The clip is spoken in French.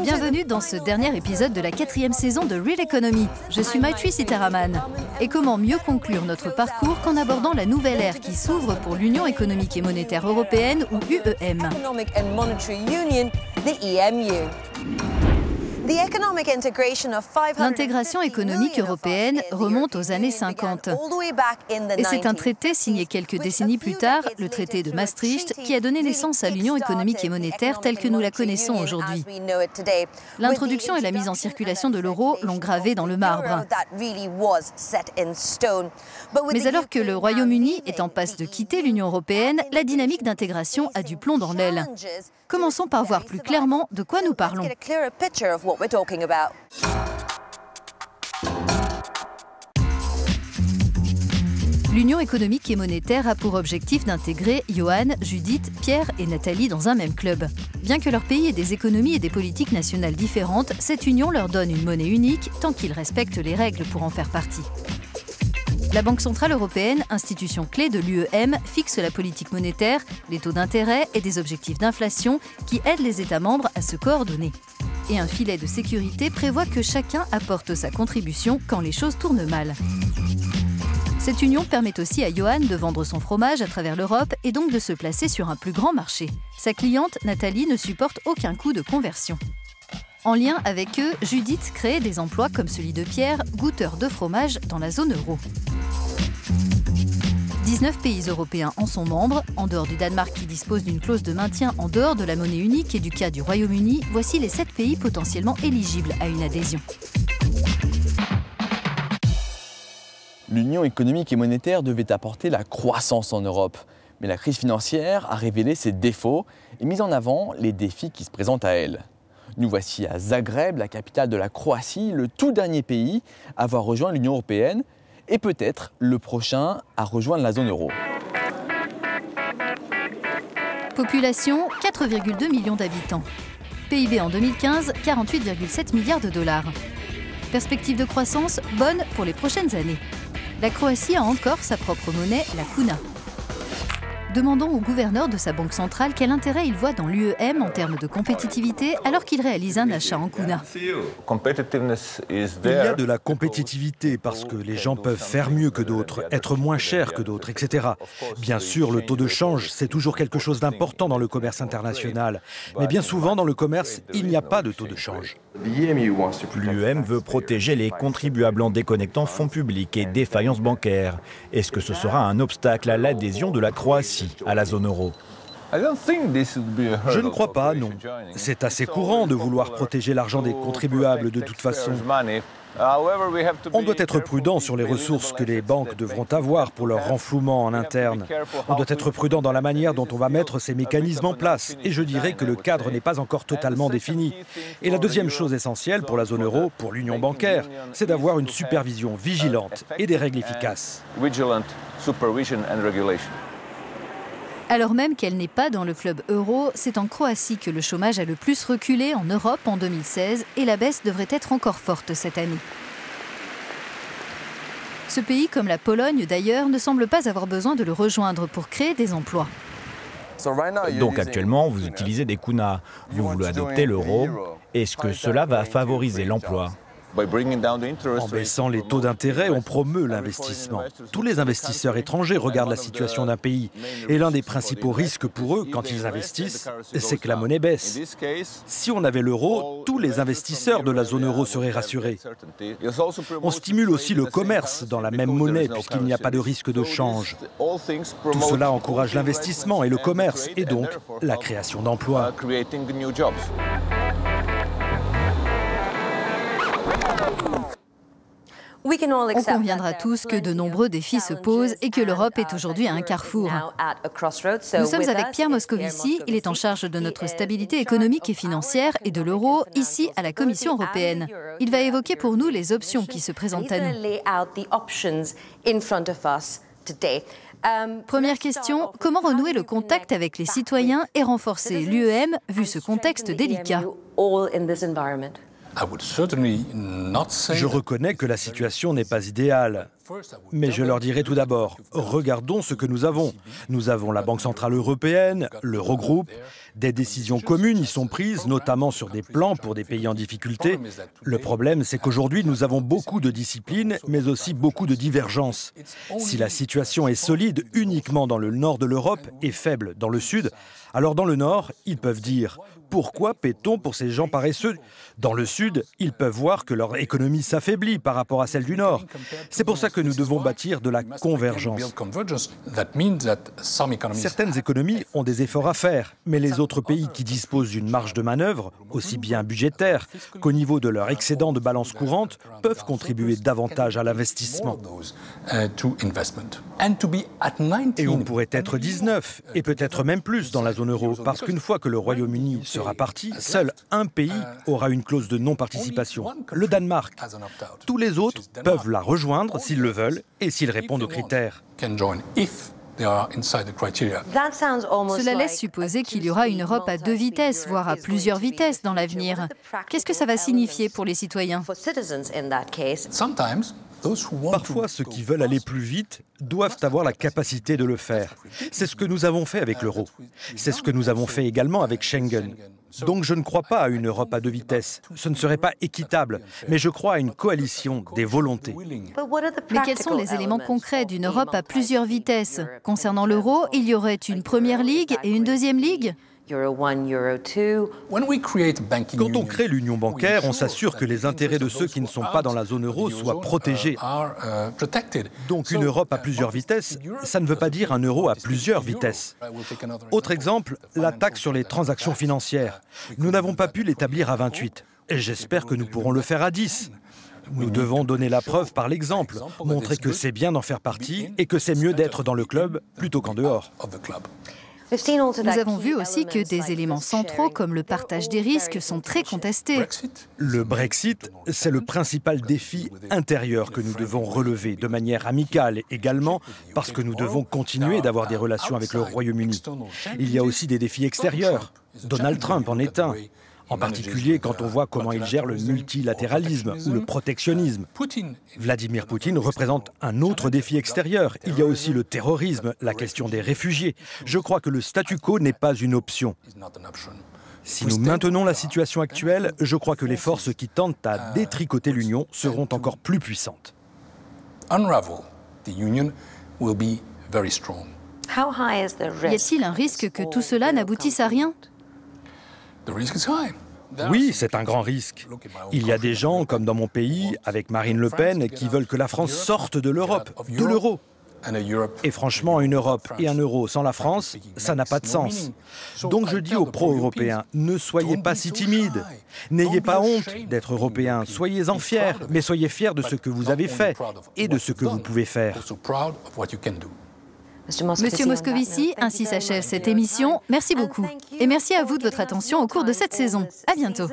Bienvenue dans ce dernier épisode de la 4e saison de Real Economy. Je suis Maitri Sitaraman. Et comment mieux conclure notre parcours qu'en abordant la nouvelle ère qui s'ouvre pour l'Union économique et monétaire européenne ou UEM. L'intégration économique européenne remonte aux années 50. Et c'est un traité signé quelques décennies plus tard, le traité de Maastricht, qui a donné naissance à l'Union économique et monétaire telle que nous la connaissons aujourd'hui. L'introduction et la mise en circulation de l'euro l'ont gravé dans le marbre. Mais alors que le Royaume-Uni est en passe de quitter l'Union européenne, la dynamique d'intégration a du plomb dans l'aile. Commençons par voir plus clairement de quoi nous parlons. L'Union économique et monétaire a pour objectif d'intégrer Johan, Judith, Pierre et Nathalie dans un même club. Bien que leur pays ait des économies et des politiques nationales différentes, cette union leur donne une monnaie unique tant qu'ils respectent les règles pour en faire partie. La Banque centrale européenne, institution clé de l'UEM, fixe la politique monétaire, les taux d'intérêt et des objectifs d'inflation qui aident les États membres à se coordonner. Et un filet de sécurité prévoit que chacun apporte sa contribution quand les choses tournent mal. Cette union permet aussi à Johan de vendre son fromage à travers l'Europe et donc de se placer sur un plus grand marché. Sa cliente, Nathalie, ne supporte aucun coût de conversion. En lien avec eux, Judith crée des emplois comme celui de Pierre, goûteur de fromage dans la zone euro. 19 pays européens en sont membres. En dehors du Danemark qui dispose d'une clause de maintien en dehors de la monnaie unique et du cas du Royaume-Uni, voici les 7 pays potentiellement éligibles à une adhésion. L'Union économique et monétaire devait apporter la croissance en Europe. Mais la crise financière a révélé ses défauts et mis en avant les défis qui se présentent à elle. Nous voici à Zagreb, la capitale de la Croatie, le tout dernier pays à avoir rejoint l'Union européenne et peut-être le prochain à rejoindre la zone euro. Population, 4,2 millions d'habitants. PIB en 2015, 48,7 milliards de dollars. Perspective de croissance bonne pour les prochaines années. La Croatie a encore sa propre monnaie, la kuna. Demandons au gouverneur de sa banque centrale quel intérêt il voit dans l'UEM en termes de compétitivité alors qu'il réalise un achat en kuna. Il y a de la compétitivité parce que les gens peuvent faire mieux que d'autres, être moins chers que d'autres, etc. Bien sûr, le taux de change, c'est toujours quelque chose d'important dans le commerce international. Mais bien souvent, dans le commerce, il n'y a pas de taux de change. L'UEM veut protéger les contribuables en déconnectant fonds publics et défaillances bancaires. Est-ce que ce sera un obstacle à l'adhésion de la Croatie à la zone euro? Je ne crois pas, non. C'est assez courant de vouloir protéger l'argent des contribuables de toute façon. On doit être prudent sur les ressources que les banques devront avoir pour leur renflouement en interne. On doit être prudent dans la manière dont on va mettre ces mécanismes en place. Et je dirais que le cadre n'est pas encore totalement défini. Et la deuxième chose essentielle pour la zone euro, pour l'union bancaire, c'est d'avoir une supervision vigilante et des règles efficaces. Alors même qu'elle n'est pas dans le club euro, c'est en Croatie que le chômage a le plus reculé en Europe en 2016 et la baisse devrait être encore forte cette année. Ce pays, comme la Pologne d'ailleurs, ne semble pas avoir besoin de le rejoindre pour créer des emplois. Donc actuellement, vous utilisez des kunas. Vous voulez adopter l'euro. Est-ce que cela va favoriser l'emploi ? En baissant les taux d'intérêt, on promeut l'investissement. Tous les investisseurs étrangers regardent la situation d'un pays. Et l'un des principaux risques pour eux, quand ils investissent, c'est que la monnaie baisse. Si on avait l'euro, tous les investisseurs de la zone euro seraient rassurés. On stimule aussi le commerce dans la même monnaie puisqu'il n'y a pas de risque de change. Tout cela encourage l'investissement et le commerce, et donc la création d'emplois. On conviendra tous que de nombreux défis se posent et que l'Europe est aujourd'hui à un carrefour. Nous sommes avec Pierre Moscovici, il est en charge de notre stabilité économique et financière et de l'euro, ici à la Commission européenne. Il va évoquer pour nous les options qui se présentent à nous. Première question, comment renouer le contact avec les citoyens et renforcer l'UEM vu ce contexte délicat ? Je reconnais que la situation n'est pas idéale. Mais je leur dirai tout d'abord, regardons ce que nous avons. Nous avons la Banque centrale européenne, l'Eurogroupe, des décisions communes y sont prises, notamment sur des plans pour des pays en difficulté. Le problème, c'est qu'aujourd'hui, nous avons beaucoup de discipline, mais aussi beaucoup de divergences. Si la situation est solide uniquement dans le nord de l'Europe et faible dans le sud, alors dans le nord, ils peuvent dire « Pourquoi paie-t-on pour ces gens paresseux ?» Dans le sud, ils peuvent voir que leur économie s'affaiblit par rapport à celle du nord. C'est pour ça que nous devons bâtir de la convergence. Certaines économies ont des efforts à faire, mais les autres pays qui disposent d'une marge de manœuvre, aussi bien budgétaire qu'au niveau de leur excédent de balance courante, peuvent contribuer davantage à l'investissement. Et on pourrait être 19, et peut-être même plus dans la zone euro, parce qu'une fois que le Royaume-Uni sera parti, seul un pays aura une clause de non-participation, le Danemark. Tous les autres peuvent la rejoindre s'ils le veulent et s'ils répondent aux critères. Cela laisse supposer qu'il y aura une Europe à 2 vitesses, voire à plusieurs vitesses dans l'avenir. Qu'est-ce que ça va signifier pour les citoyens ? Parfois, ceux qui veulent aller plus vite doivent avoir la capacité de le faire. C'est ce que nous avons fait avec l'euro. C'est ce que nous avons fait également avec Schengen. Donc je ne crois pas à une Europe à 2 vitesses. Ce ne serait pas équitable, mais je crois à une coalition des volontés. Mais quels sont les éléments concrets d'une Europe à plusieurs vitesses ? Concernant l'euro, il y aurait une première ligue et une deuxième ligue ? Quand on crée l'union bancaire, on s'assure que les intérêts de ceux qui ne sont pas dans la zone euro soient protégés. Donc une Europe à plusieurs vitesses, ça ne veut pas dire un euro à plusieurs vitesses. Autre exemple, la taxe sur les transactions financières. Nous n'avons pas pu l'établir à 28, et j'espère que nous pourrons le faire à 10. Nous devons donner la preuve par l'exemple, montrer que c'est bien d'en faire partie et que c'est mieux d'être dans le club plutôt qu'en dehors. Nous avons vu aussi que des éléments centraux comme le partage des risques sont très contestés. Le Brexit, c'est le principal défi intérieur que nous devons relever de manière amicale également parce que nous devons continuer d'avoir des relations avec le Royaume-Uni. Il y a aussi des défis extérieurs. Donald Trump en est un. En particulier quand on voit comment il gère le multilatéralisme ou le protectionnisme. Vladimir Poutine représente un autre défi extérieur. Il y a aussi le terrorisme, la question des réfugiés. Je crois que le statu quo n'est pas une option. Si nous maintenons la situation actuelle, je crois que les forces qui tentent à détricoter l'Union seront encore plus puissantes. Y a-t-il un risque que tout cela n'aboutisse à rien ? Oui, c'est un grand risque. Il y a des gens, comme dans mon pays, avec Marine Le Pen, qui veulent que la France sorte de l'Europe, de l'euro. Et franchement, une Europe et un euro sans la France, ça n'a pas de sens. Donc je dis aux pro-européens, ne soyez pas si timides. N'ayez pas honte d'être européens, soyez-en fiers, mais soyez fiers de ce que vous avez fait et de ce que vous pouvez faire. Monsieur Moscovici, ainsi s'achève cette émission. Merci beaucoup. Et merci à vous de votre attention au cours de cette saison. À bientôt.